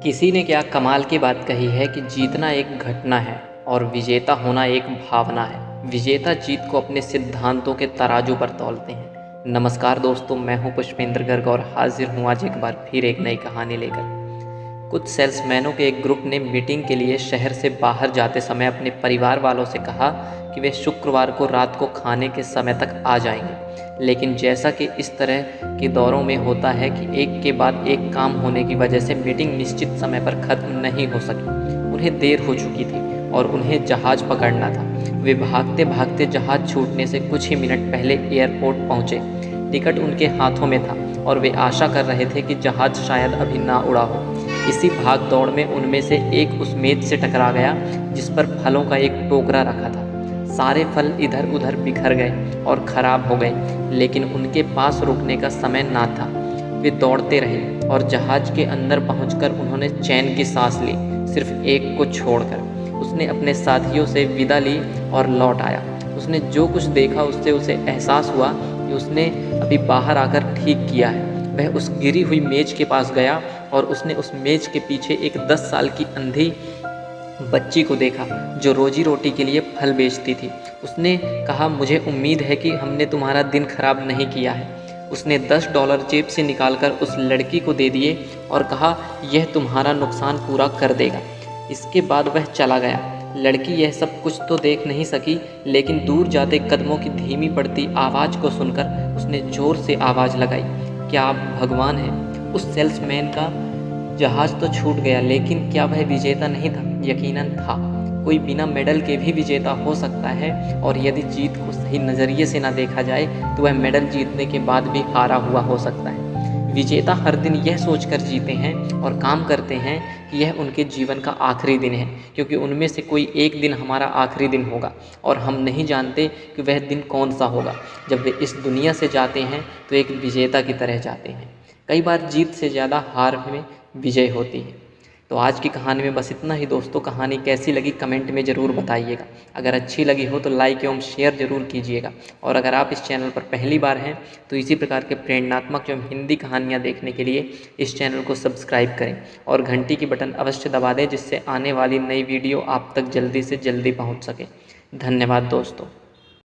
किसी ने क्या कमाल की बात कही है कि जीतना एक घटना है और विजेता होना एक भावना है। विजेता जीत को अपने सिद्धांतों के तराजू पर तौलते हैं। नमस्कार दोस्तों, मैं हूं पुष्पेंद्र गर्ग और हाजिर हूं आज एक बार फिर एक नई कहानी लेकर। कुछ सेल्समैनों के एक ग्रुप ने मीटिंग के लिए शहर से बाहर जाते समय अपने परिवार वालों से कहा कि वे शुक्रवार को रात को खाने के समय तक आ जाएंगे। लेकिन जैसा कि इस तरह के दौरों में होता है कि एक के बाद एक काम होने की वजह से मीटिंग निश्चित समय पर खत्म नहीं हो सकी। उन्हें देर हो चुकी थी और उन्हें जहाज़ पकड़ना था। वे भागते भागते जहाज़ छूटने से कुछ ही मिनट पहले एयरपोर्ट पहुँचे। टिकट उनके हाथों में था और वे आशा कर रहे थे कि जहाज़ शायद अभी ना उड़ा हो। इसी भाग दौड़ में उनमें से एक उस मेज से टकरा गया जिस पर फलों का एक टोकरा रखा था। सारे फल इधर उधर बिखर गए और ख़राब हो गए, लेकिन उनके पास रुकने का समय ना था। वे दौड़ते रहे और जहाज़ के अंदर पहुंचकर उन्होंने चैन की सांस ली, सिर्फ एक को छोड़कर। उसने अपने साथियों से विदा ली और लौट आया। उसने जो कुछ देखा उससे उसे एहसास हुआ कि उसने अभी बाहर आकर ठीक किया है। वह उस गिरी हुई मेज के पास गया और उसने उस मेज के पीछे एक 10 साल की अंधी बच्ची को देखा जो रोजी रोटी के लिए फल बेचती थी। उसने कहा, मुझे उम्मीद है कि हमने तुम्हारा दिन खराब नहीं किया है। उसने $10 जेब से निकालकर उस लड़की को दे दिए और कहा, यह तुम्हारा नुकसान पूरा कर देगा। इसके बाद वह चला गया। लड़की यह सब कुछ तो देख नहीं सकी, लेकिन दूर जाते कदमों की धीमी पड़ती आवाज़ को सुनकर उसने ज़ोर से आवाज़ लगाई, क्या आप भगवान हैं? उस सेल्समैन का जहाज़ तो छूट गया, लेकिन क्या वह विजेता नहीं था? यकीनन था। कोई बिना मेडल के भी विजेता हो सकता है, और यदि जीत को सही नज़रिए से ना देखा जाए तो वह मेडल जीतने के बाद भी हारा हुआ हो सकता है। विजेता हर दिन यह सोचकर जीते हैं और काम करते हैं कि यह उनके जीवन का आखिरी दिन है, क्योंकि उनमें से कोई एक दिन हमारा आखिरी दिन होगा और हम नहीं जानते कि वह दिन कौन सा होगा। जब वे इस दुनिया से जाते हैं तो एक विजेता की तरह जाते हैं। कई बार जीत से ज़्यादा हार में विजय होती है। तो आज की कहानी में बस इतना ही दोस्तों। कहानी कैसी लगी कमेंट में ज़रूर बताइएगा। अगर अच्छी लगी हो तो लाइक एवं शेयर ज़रूर कीजिएगा। और अगर आप इस चैनल पर पहली बार हैं तो इसी प्रकार के प्रेरणात्मक एवं हिंदी कहानियाँ देखने के लिए इस चैनल को सब्सक्राइब करें और घंटी की बटन अवश्य दबा दें, जिससे आने वाली नई वीडियो आप तक जल्दी से जल्दी पहुँच सके। धन्यवाद दोस्तों।